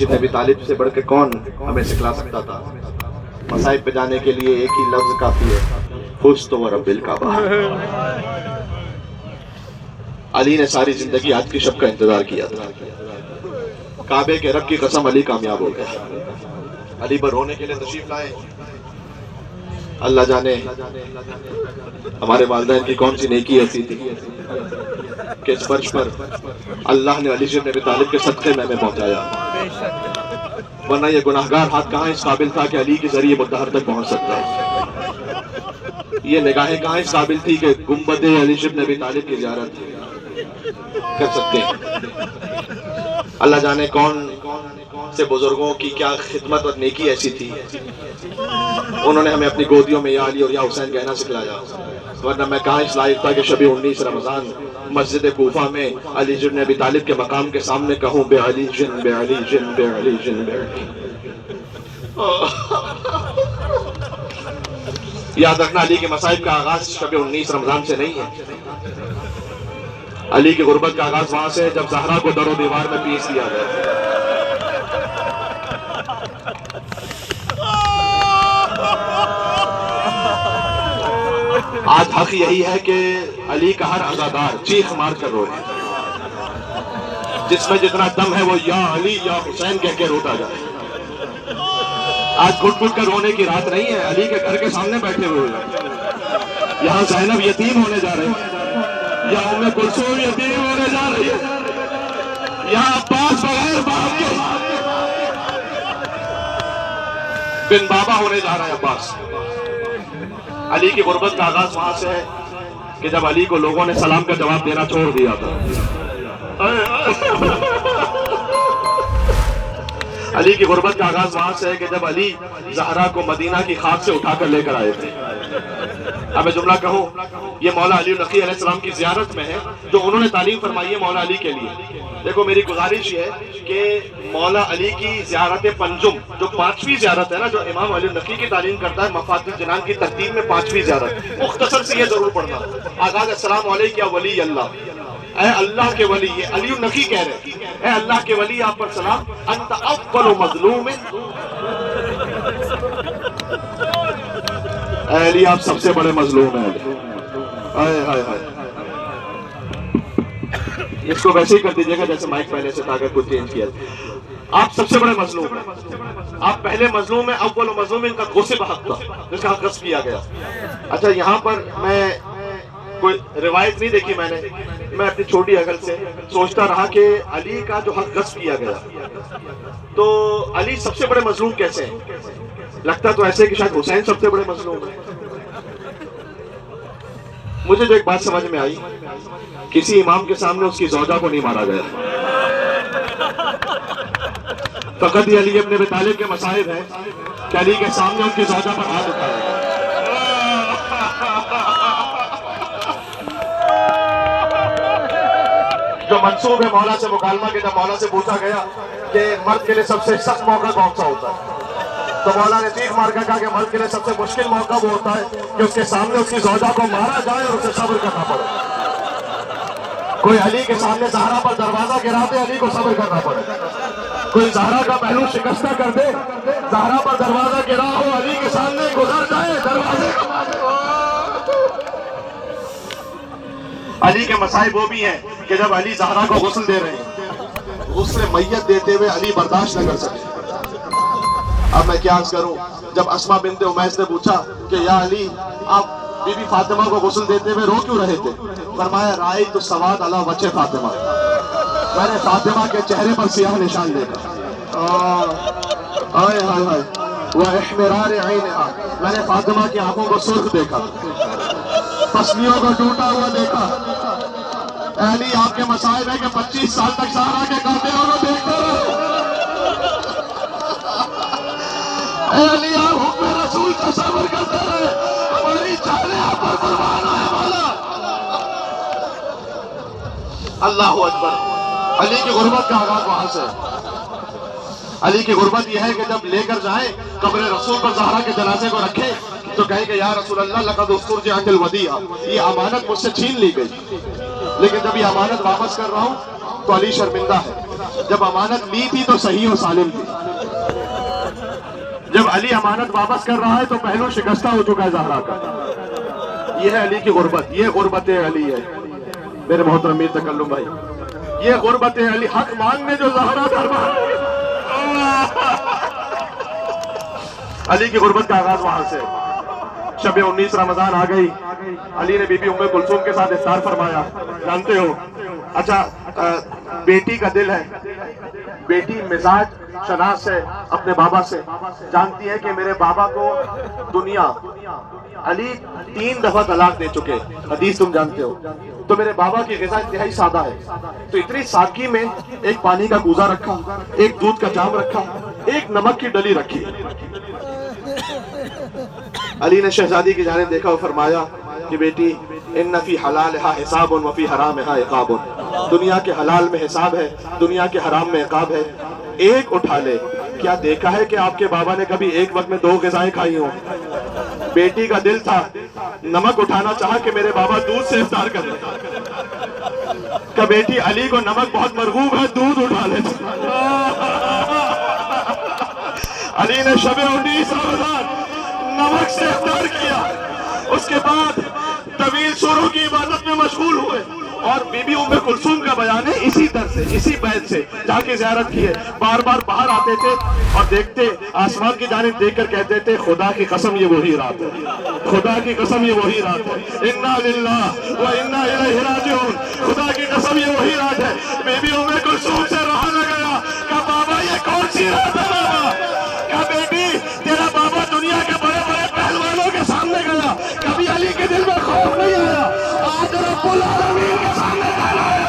نبی طالب سے بڑھ کے کون ہمیں سکھلا سکتا تھا؟ مصائب پہ جانے کے لیے ایک ہی لفظ کافی ہے، فزت ورب الکعبہ۔ علی نے ساری زندگی آج کی شب کا انتظار کیا تھا۔ کعبے کے رب کی قسم علی کامیاب ہو گیا۔ علی پر رونے کے لیے تشریف لائے۔ اللہ جانے ہمارے والدین کی کون سی نیکی ایسی تھی کہ اس فرش پر اللہ نے علی بن ابی طالب کے صدقے میں ہمیں پہنچایا، ورنہ یہ گناہگار ہاتھ کہاں اس قابل تھا کہ علی کے ذریعے مدہر تک پہنچ سکتا ہے؟ یہ نگاہیں کہاں اس قابل تھی کہ گنبد علی بن ابی طالب کی زیارت کر سکتے ہیں؟ اللہ جانے کون سے بزرگوں کی کیا خدمت اور نیکی ایسی تھی، انہوں نے ہمیں اپنی گودیوں میں یا علی اور یا حسین کہنا سکھلایا، ورنہ میں کہاں اس لائق تھا کہ شب 19 رمضان مسجد کوفہ میں علی بن ابی طالب کے مقام کے سامنے کہوں بے علی جن بے علی جن بے علی جن بے علی۔ یاد رکھنا علی کے مصائب کا آغاز شب 19 رمضان سے نہیں ہے، علی کی غربت کا آغاز وہاں سے ہے جب زہرا کو در و دیوار میں پیس دیا گیا۔ آج حق یہی ہے کہ علی کا ہر عزادار چیخ مار کر روئے، جس میں جتنا دم ہے وہ یا علی یا حسین کہہ کے روتا جائے۔ آج گھٹ گھٹ کر رونے کی رات نہیں ہے، علی کے گھر کے سامنے بیٹھے ہوئے ہیں۔ یہاں زینب یتیم ہونے جا رہی ہے، یہاں ام کلثوم یتیم ہونے جا رہی ہے، یہاں عباس بغیر باپ کے بن بابا ہونے جا رہا ہے عباس۔ علی کی غربت کا آغاز وہاں سے ہے کہ جب علی کو لوگوں نے سلام کا جواب دینا چھوڑ دیا تھا۔ علی کی غربت کا آغاز وہاں سے ہے کہ جب علی زہرا کو مدینہ کی خاک سے اٹھا کر لے کر آئے تھے۔ اب میں جملہ کہوں، یہ مولا علی نقی علیہ السلام کی زیارت میں ہے جو انہوں نے تعلیم فرمائی ہے مولا علی کے لیے۔ دیکھو میری گزارش یہ ہے کہ مولا علی کی زیارت پنجم جو 5ویں زیارت ہے نا، جو امام علی نقی کی تعلیم کرتا ہے مفاتیح الجنان کی ترتیب میں 5ویں زیارت، مختصر سے یہ ضرور پڑھنا، آغاز السلام علیک یا ولی اللہ، اے اللہ کے ولی، یہ علی نقی کہہ رہے ہیں، اے اللہ کے ولی آپ پر سلام، انت اول مظلوم، اے علی آپ سب سے بڑے مظلوم ہیں۔ ہائے ہائے ہائے، اس کو ویسے ہی کر دیجیے گا جیسے مائک پہلے سے تھا، اگر کچھ چینج کیا۔ آپ سب سے بڑے مظلوم ہیں، آپ پہلے مظلوم ہیں، اول مظلوم ان کا غصب حق تھا جس کا حق غصب کیا گیا۔ اچھا یہاں پر میں کوئی روایت نہیں دیکھی میں اپنی چھوٹی عقل سے سوچتا رہا کہ علی کا جو حق غصب کیا گیا تو علی سب سے بڑے مظلوم کیسے ہیں؟ لگتا تو ایسے کہ شاید حسین سب سے بڑے مظلوم ہیں۔ مجھے جو ایک بات سمجھ میں آئی، کسی امام کے سامنے اس کی زوجہ کو نہیں مارا گیا، فقط یہ علی ابن ابی طالب کے مصائب ہیں کہ علی کے سامنے ان کی زوجہ پر ہاتھ اٹھایا گیا۔ جو منسوب ہے مولا سے مکالمہ کے، جب مولا سے پوچھا گیا کہ مرد کے لیے سب سے سخت موقع کون سا ہوتا ہے تو مولا نے چیخ مار کر کہا کہ مرد کے لیے سب سے مشکل موقع وہ ہوتا ہے کہ اس کے سامنے اس کی زوجہ کو مارا جائے اور اسے صبر کرنا پڑے۔ کوئی علی کے سامنے زہرا پر دروازہ گرا دے، علی کو صبر کرنا پڑے۔ کوئی زہرا کا پہلو شکستہ کر دے، زہرا پر دروازہ گرا ہو، علی کے سامنے گزر جائے دروازے کا علی کے مصائب وہ بھی ہیں کہ جب علی زہرا کو غسل دے رہے ہیں، غسل میت دیتے ہوئے علی برداشت نہ کر سکے۔ اب میں کیا عرض کروں، جب اسما بنت امیس نے پوچھا کہ یا علی آپ بی بی فاطمہ کو غسل دیتے ہوئے رو کیوں رہے تھے؟ فرمایا رائیت السواد علی وجہ فاطمہ، میں نے فاطمہ کے چہرے پر سیاہ نشان دیکھا۔ آئے ہائے ہائے، وَإِحْمِرَارِ عَيْنِهَا، میں نے فاطمہ کی آنکھوں کو سرخ دیکھا، پسلیوں کو ٹوٹا ہوا دیکھا۔ اے علی آپ کے مصائب ہے کہ 25 سال تک زہرا کے قاتلوں کو دیکھتے رہے۔ اے علی آپ حکم رسول کا صبر کرتے رہے، ہماری جانیں آپ پر قربان ہوئے مولا۔ اللہ اکبر۔ علی کی غربت کا آغاز وہاں سے ہے۔ علی کی غربت یہ ہے کہ جب لے کر جائیں قبر رسول پر زہرا کے جنازے کو رکھیں تو کہیں کہ یا رسول اللہ لقد استرجعت الودیعہ، یہ امانت مجھ سے چھین لی گئی، لیکن جب یہ امانت واپس کر رہا ہوں تو علی شرمندہ ہے۔ جب امانت لی تھی تو صحیح و سالم تھی. جب علی امانت واپس کر رہا ہے تو پہلو شکستہ ہو چکا ہے زہرا کا. یہ ہے علی کی غربت، یہ غربت علی ہے میرے محترم میر تکلم بھائی. یہ غربت علی، حق مانگنے جو زہرا دربار. علی کی غربت کا آغاز وہاں سے. شب 19 رمضان آ گئی، علی نے بی بی ام کلثوم کے ساتھ افطار فرمایا. جانتے ہو اچھا بیٹی کا دل ہے، بیٹی مزاج شناس ہے اپنے بابا سے، جانتی ہے کہ میرے بابا کو دنیا علی 3 دفعہ طلاق دے چکے، حدیث تم جانتے ہو. تو میرے بابا کی غذا انتہائی سادہ ہے، تو اتنی سادگی میں ایک پانی کا کوزہ رکھا، ایک دودھ کا جام رکھا، ایک نمک کی ڈلی رکھی. علی نے شہزادی کی جانب دیکھا اور فرمایا کہ بیٹی ان فی حلالھا حساب و فی حرامھا عقاب. دنیا کے حلال میں حساب ہے، دنیا کے حرام میں عقاب ہے. ایک اٹھا لے. کیا دیکھا ہے کہ آپ کے بابا نے کبھی ایک وقت میں 2 غذائیں کھائی ہوں؟ بیٹی کا دل تھا، نمک اٹھانا چاہا کہ میرے بابا دودھ سے افطار کر لیں. کہ بیٹی علی کو نمک بہت مرغوب ہے، دودھ اٹھا لے. علی نے شب 19 رمضان نمک سے افطار کیا. اس کے بعد طویل سوروں کی عبادت میں مشغول ہوئے. اور بی بی ام کلثوم کا بیان ہے اسی در سے، اسی بیت سے جا کے زیارت کی ہے. بار بار باہر آتے تھے اور دیکھتے، آسمان کی جانب دیکھ کر کہتے تھے خدا کی قسم یہ وہی رات ہے، خدا کی قسم یہ وہی رات ہے. انا للہ و انا الیہ راجعون. خدا کی قسم یہ وہی رات ہے. بی بی ام کلثوم سے رہا نہ گیا. کہا بابا یہ کون سی رات ہے بابا؟ کہا بیٹی تیرا بابا دنیا کے بڑے بڑے پہلوانوں کے سامنے گیا، کبھی علی کے دل میں خوف نہیں آیا. آج رب العالمین کے سامنے کھڑا ہے.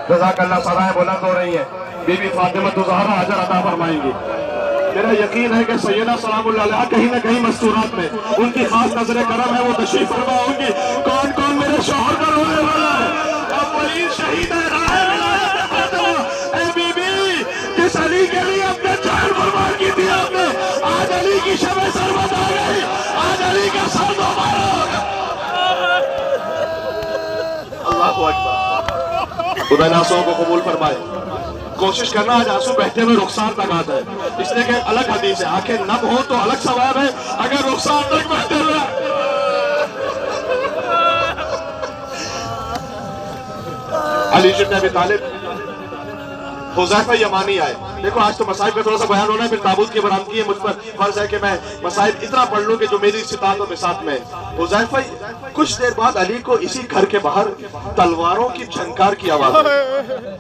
جزاک اللہ. سرائے بلند ہو رہی ہیں. بی بی فاطمہ الزہرا اجر عطا فرمائیں گی. میرا یقین ہے کہ سیدہ سلام اللہ علیہا کہیں نہ کہیں مستورات میں ان کی خاص نظر کرم ہے، وہ تشریف فرما ہوں گی. کون کون میرے شوہر کا رونے والا ہے؟ اولین شہید ہے راہ ولایت فاطمہ. اے بی بی جس علی کے لیے اپنے جان قربان کی تھی آپ نے، آج علی کی شب سربت آ گئی. آج علی کا سر دوبارہ ہوگا. اللہ اکبر. خدا ان آنسوؤں کو قبول فرمائے. کوشش کرنا آج آنسو بہتے ہوئے رخسار تک آتا ہے، اس لیے کہ الگ حدیث ہے آنکھیں نم ہو تو الگ ثواب ہے، اگر رخسار تک بہتے ہوئے. علی بن ابی طالب، حذیفہ یمانی آئے. دیکھو آج تو مصائب کا تھوڑا سا بیان ہونا ہے، پھر تابوت کی برآمدگی ہے. مجھ پر فرض ہے کہ میں مصائب اتنا پڑھ لوں کہ جو میری استطاعت و بساط میں. حذیفہ کچھ دیر بعد علی کو اسی گھر کے باہر تلواروں کی جھنکار کی آواز آئی.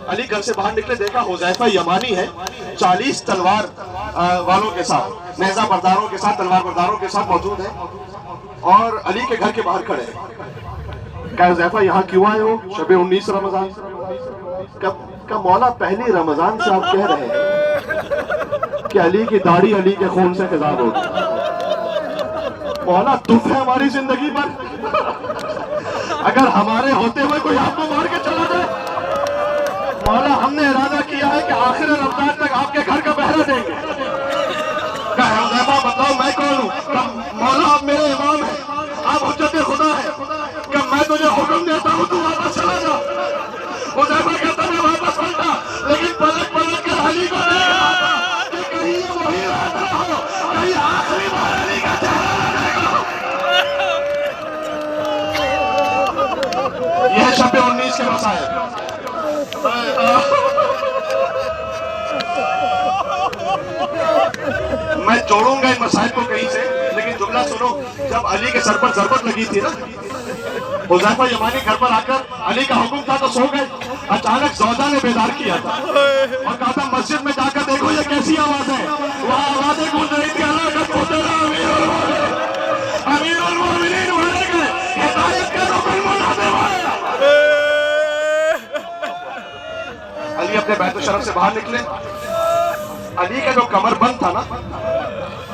علی گھر سے باہر نکلے، دیکھا حذیفہ یمانی ہے 40 تلوار والوں کے ساتھ، نیزہ برداروں کے ساتھ، تلوار برداروں کے ساتھ موجود ہیں اور علی کے گھر کے باہر کھڑے ہیں. کہا حذیفہ یہاں کیوں آئے ہو شب 19 رمضان؟ کہ مولا پہلی رمضان سے آپ کہہ رہے ہیں کہ علی کی داڑھی علی کے خون سے خضاب ہوگی. مولا دکھ ہے ہماری زندگی پر، اگر ہمارے ہوتے ہوئے کوئی آپ کو مار کے چلا جائے. مولا ہم نے ارادہ کیا ہے کہ آخر رمضان تک آپ کے گھر کا پہرا دیں گے. کہ حذیفہ بتاؤ میں کون ہوں؟ کہ مولا آپ میرے امام ہیں، آپ حجت خدا ہیں، کہ میں تجھے حکم دیتا ہوں تو واپس چلا جا. حذیفہ کہتا میں واپس پلٹا، لیکن پلٹ پلٹ کر علی کو دیکھ رہا تھا کہ کہیں یہ وہی رات نہ ہو، کہیں آخری بار علی کا چہرہ نہ دیکھو. یہ ہے شب 19 کے مسائل. میں جوڑوں گا ان مسائل کو کہیں سے، لیکن جملہ سنو. جب علی کے سر پر ضربت لگی تھی نا، حذیفہ یمانی گھر پر آ کر علی کا حکم تھا تو سو گئے. اچانک زوجہ نے بیدار کیا تھا اور کہا تھا مسجد میں جا کر دیکھو یہ کیسی آواز ہے. وہاں آوازیں گونج رہی تھی اللہ کا پوترا امیر المومنین مارے گئے، ہدایت کا رکن منادے والے. علی اپنے بیت الشرف سے باہر نکلے. علی کا جو کمر بند تھا نا،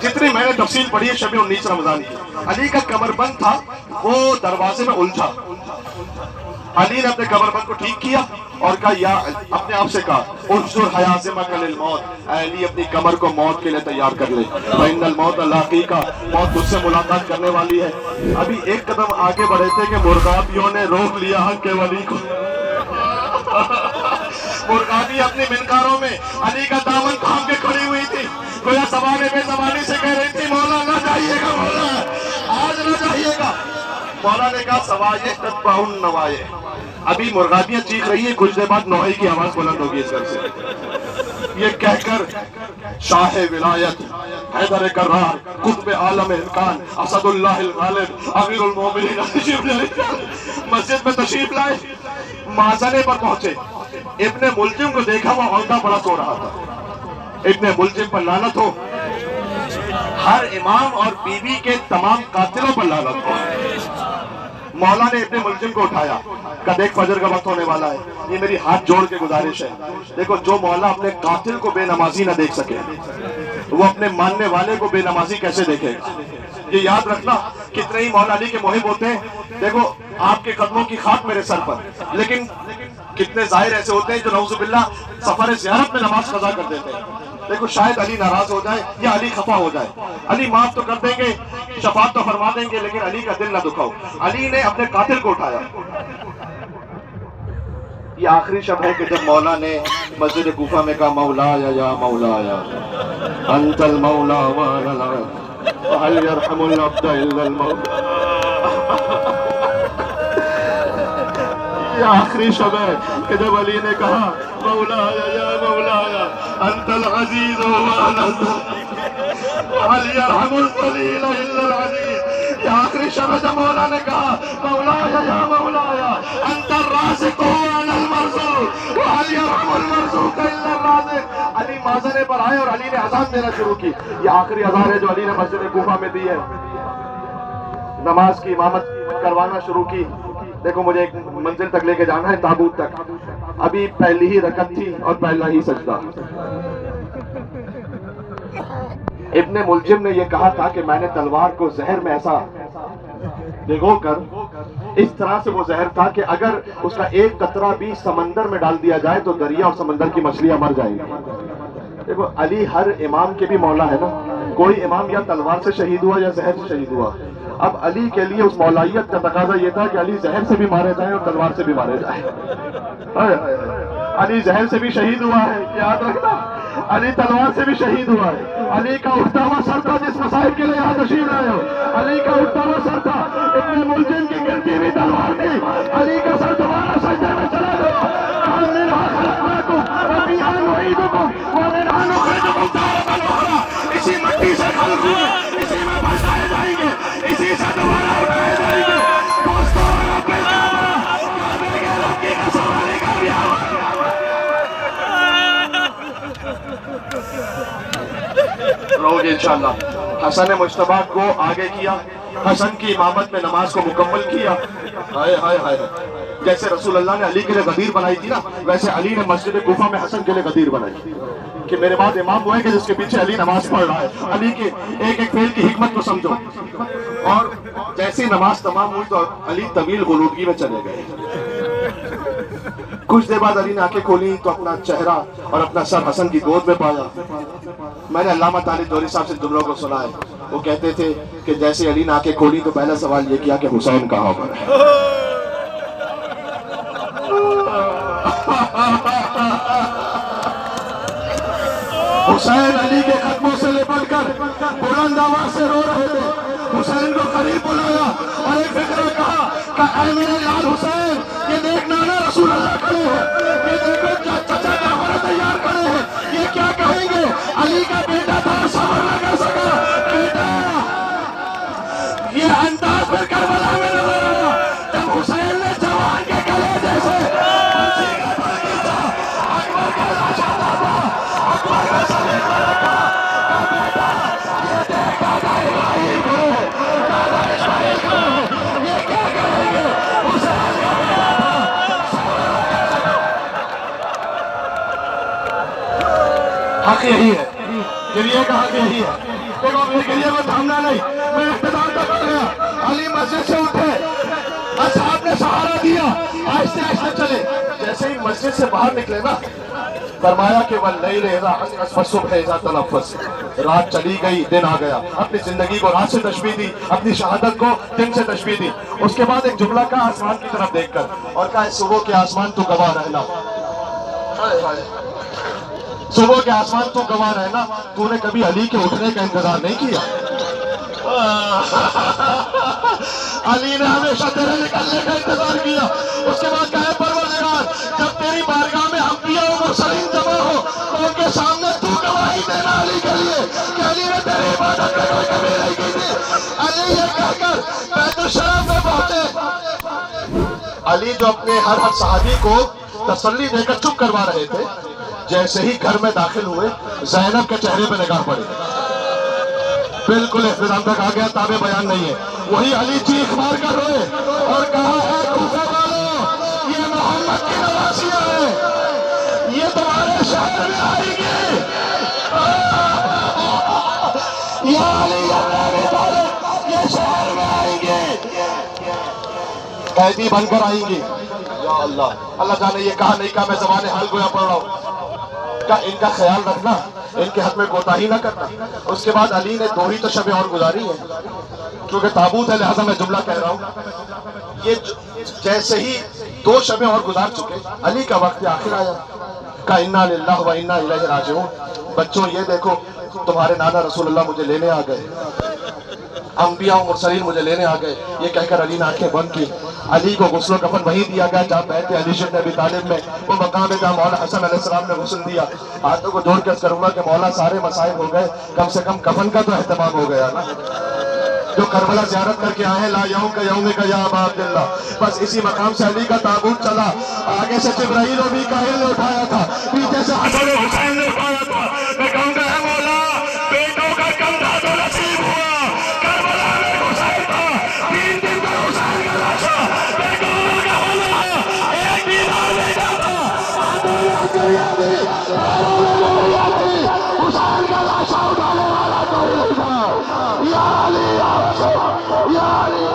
جتنی میں نے تفصیل پڑھی ہے شب 19 رمضان کی، علی کا کمر بند تھا وہ دروازے میں الجھا. علی نے اپنے کمربند کو ٹھیک کیا اور کہا یا اپنے آپ سے کہا انظر حیازمک للموت، اے علی اپنی کمر کو موت کے لیے تیار کر لے، فإن الموت لاقیکا، موت تجھ سے ملاقات کرنے والی ہے۔ ابھی ایک قدم آگے بڑھے تھے کہ مرغابیوں نے روک لیا حق کے ولی کو۔ مرغابی اپنی منقاروں میں علی کا دامن تھام کے کھڑی ہوئی تھی، گویا زبانے بے زبانی سے کہہ رہی تھی مولا نہ جائیے گا، مولا آج نہ جائیے گا۔ مولا نے کہا سوائے تتبع النوائے، ابھی مرغابیاں چیخ رہی ہیں، کچھ دیر بعد نوحے کی آواز بلند ہوگی اس گھر سے۔ یہ کہہ کر شاہ ولایت حیدر کرار قطب عالم امکان اسد اللہ الغالب امیر المومنین مسجد میں تشریف لائے، مازنے پر پہنچے، ابن ملجم کو دیکھا وہ عہدہ بڑا سو رہا تھا۔ ابن ملجم پر لعنت ہو، ہر امام اور بیوی کے تمام قاتلوں پر لعنت ہو۔ مولا نے ابن ملجم کو اٹھایا، کہا دیکھ فجر کا وقت ہونے والا ہے، یہ میری ہاتھ جوڑ کے گزارش ہے، دیکھو جو مولا اپنے قاتل کو بے نمازی نہ دیکھ سکے وہ اپنے ماننے والے کو بے نمازی کیسے دیکھے گا؟ یہ یاد رکھنا، کتنے ہی مولا علی کے محب ہوتے ہیں، دیکھو آپ کے قدموں کی خاک میرے سر پر، لیکن کتنے ظاہر ایسے ہوتے ہیں جو نعوذ باللہ سفر زیارت میں نماز قضا کر دیتے ہیں۔ دیکھو شاید علی ناراض ہو جائے یا علی خفا ہو جائے، علی معاف تو کر دیں گے، شفاعت تو فرما دیں گے، لیکن علی کا دل نہ دکھاؤ۔ علی نے اپنے قاتل کو اٹھایا۔ یہ آخری شب ہے کہ جب مولا نے مسجد کوفہ میں کہا مولایا یا مولایا انت المولا وانا العبد وهل يرحم العبد الا المولا۔ یہ آخری شب ہے کہ جب علی نے کہا مولایا یا مولایا انت العزیز وانا وهل يرحم الذلیل الا العزیز۔ یہ آخری شب ہے جب مولا نے کہا مولایا یا مولایا انت الرازق وانا المرزوق وهل يرحم المرزوق الا الرازق۔ علی مازنے پر آئے اور علی نے اذان دینا شروع کی۔ یہ آخری اذان ہے جو علی نے مسجد کوفہ میں دی ہے، نماز کی امامت کروانا شروع کی۔ دیکھو مجھے ایک منزل تک لے کے جانا ہے، تابوت تک، ابھی پہلی ہی رکعت تھی اور پہلا ہی سجدہ۔ ابن ملجم نے یہ کہا تھا کہ میں نے تلوار کو زہر میں ایسا بھگو کر، اس طرح سے وہ زہر تھا کہ اگر اس کا ایک قطرہ بھی سمندر میں ڈال دیا جائے تو دریا اور سمندر کی مچھلیاں مر جائیں گی۔ دیکھو علی ہر امام کے بھی مولا ہے نا، کوئی امام یا تلوار سے شہید ہوا یا زہر سے شہید ہوا۔ اب علی کے لیے اس مولائیت کا تقاضا یہ تھا کہ علی زہر سے بھی مارے جائیں اور تلوار سے بھی مارے جائیں۔ علی زہر سے بھی شہید ہوا ہے، یاد رکھنا، علی تلوار سے بھی شہید ہوا ہے۔ علی کا اٹھتا ہوا سر تھا جس مسائل کے لیے یہاں تشریف لائے ہو، علی کا اٹھتا ہوا سر تھا۔ ابن ملجم کی گرتی ہوئی تلوار تھی، علی کا سر دوبارہ سجدے میں چلا گیا۔ منہا خلقناکم وفیہا نعیدکم ومنہا نخرجکم تارۃ اخری۔ اسی مٹی سے خلق ہوئے، اسی میں بسائے جائیں گے، اسی سے دوبارہ اٹھائے جائیں گے۔ دوستو رب الکعبہ، کعبے کے رب کی قسم علی کامیاب ہے۔ رہو گے انشاءاللہ۔ حسن مجتبیٰ کو آگے کیا، حسن کی امامت میں نماز کو مکمل کیا۔ ہائے ہائے ہائے، جیسے رسول اللہ نے علی کے لیے غدیر بنائی تھی نا، ویسے علی نے مسجد کوفہ میں حسن کے لیے غدیر بنائی کہ میرے بعد امام وہ ہے کہ جس کے پیچھے علی نماز پڑھ رہا ہے۔ علی کے ایک ایک فعل کی حکمت کو سمجھو۔ اور جیسی نماز تمام ہوئی تو علی طویل غنودگی میں چلے گئے۔ کچھ دیر بعد علی نے آنکھیں کھولی تو اپنا چہرہ اور اپنا سر حسن کی گود میں پایا۔ میں نے علامہ طالب دوری صاحب سے جملوں کو سنا ہے، وہ کہتے تھے کہ جیسے علی نے آنکھیں کھولی تو پہلا سوال یہ کیا کہ حسین کہاں پر ہے۔ حسین علی کے قدموں سے لپٹ کر بلند آواز سے رو رہے تھے۔ حسین کو قریب بلایا اور ایک فکرہ کہا کہ اے میرے لال حسین، یہ دیکھ نانا رسول اللہ کھڑے ہیں، یہ دیکھو چچا جعفر تیار کھڑے ہیں، یہ کیا کہیں گے؟ علی کا بیٹا تھا، صبر نہ کر سکا، بیٹا یہ انداز پھر کربلا میں نظر آیا جب حسین نے جوان کے گلے جیسے اکبر کا لاشا تھا، اکبر کا سلیق میں رکھا، بیٹا یہ دیکھ دادا ابراہیم کو، دادا اسماعیل کو، یہ کیا کہیں گے؟ حسین کا بیٹا تھا، صبر نہ کر سکا۔ حق یہی ہے، گریے کا حق یہی ہے۔ دیکھو اپنے گریے کو تھامنا نہیں۔ میں اقتدار تک آ گیا، علی مسجد سے اٹھے، اصحاب نے سہارا دیا، آہستہ آہستہ چلے. جیسے ہی مسجد سے باہر نکلے نا فرمایا کہ واللیل اذا عسعس والصبح اذا تنفس. رات چلی گئی، دن آ گیا. اپنی زندگی کو رات سے تشبیہ دی، اپنی شہادت کو دن سے تشبیہ دی. اس کے بعد ایک جملہ کہا آسمان کی طرف دیکھ کر، اور کہا صبح کے آسمان تو گواہ رہنا. صبح کے آسمان تو گواہ رہنا، تو نے کبھی علی کے اٹھنے کا انتظار نہیں کیا. علی نے ہمیشہ تیرے نکلنے کا انتظار کیا. اس کے بعد کہا پروردگار جب تیری بارگاہ میں انبیاء و مرسلین جمع ہو تو ان کے سامنے تو گواہی دینا علی کے لیے کہ علی نے تیری عبادت میں کوئی کمی نہیں کی تھی. علی یہ کہہ کر بیت الشرف میں پہنچے. علی جو اپنے ہر صحابی کو تسلی دے کر چپ کروا رہے تھے، جیسے ہی گھر میں داخل ہوئے زینب کے چہرے پہ نگاہ پڑی. بالکل احترام تک آ گیا، تابع بیان نہیں ہے. وہی علی چیخ مار کر روئے اور کہا اے کوفہ والو، یہ محمد کی نواسیاں ہیں، یہ تمہارے شہر میں آئیں گے. یا علی یا ابی طالب، یہ شہر میں آئیں گے، قیدی بن کر آئیں گے. یا اللہ، اللہ جانے یہ کہا نہیں کہا، میں زبان حال گویا پڑھ رہا ہوں. ان کا خیال رکھنا، ان کے حق میں کوتاہی نہ کرنا. اس کے بعد علی نے 2 ہی تو شبیں اور گزاری ہیں، کیونکہ تابوت ہے لہذا میں جملہ کہہ رہا ہوں. یہ جیسے ہی 2 شبیں اور گزار چکے، علی کا وقت آخر آیا. کہا انا للہ و انا الیہ راجعون. بچوں یہ دیکھو تمہارے نانا رسول اللہ مجھے لینے آ گئے، انبیاء و مرسلین مجھے لینے آ گئے. یہ کہہ کر علی نے آنکھیں بند کی. علی کو غسل و کفن وہی دیا گیا جہاں بیت علی بن ابی طالب میں وہ مقام ہے جہاں مولا حسن علیہ السلام نے غسل دیا. ہاتھوں کو جوڑ کے عرض کروں گا کہ مولا سارے مسائل ہو گئے، کم سے کم کفن کا تو اہتمام ہو گیا نا. جو کربلا زیارت کر کے آئے لا یوم کا یوم کا یا ابا عبداللہ، بس اسی مقام سے علی کا تابوت چلا. آگے سے جبرائیل و میکائیل نے اٹھایا تھا، پیچھے سے حسن و حسین نے اٹھایا تھا. میں کہوں گا اے مولا بیٹوں کا کندھا تو نصیب ہوا، کربلا میں حسین تھا، 3 دن کا حسین کا لاشا بیٹوں کا ہونا، ایک دینار بیٹا تھا، حسین کا لاشا اٹھانے والا کوئی نہیں تھا. یا علی یا رسول، یا علی.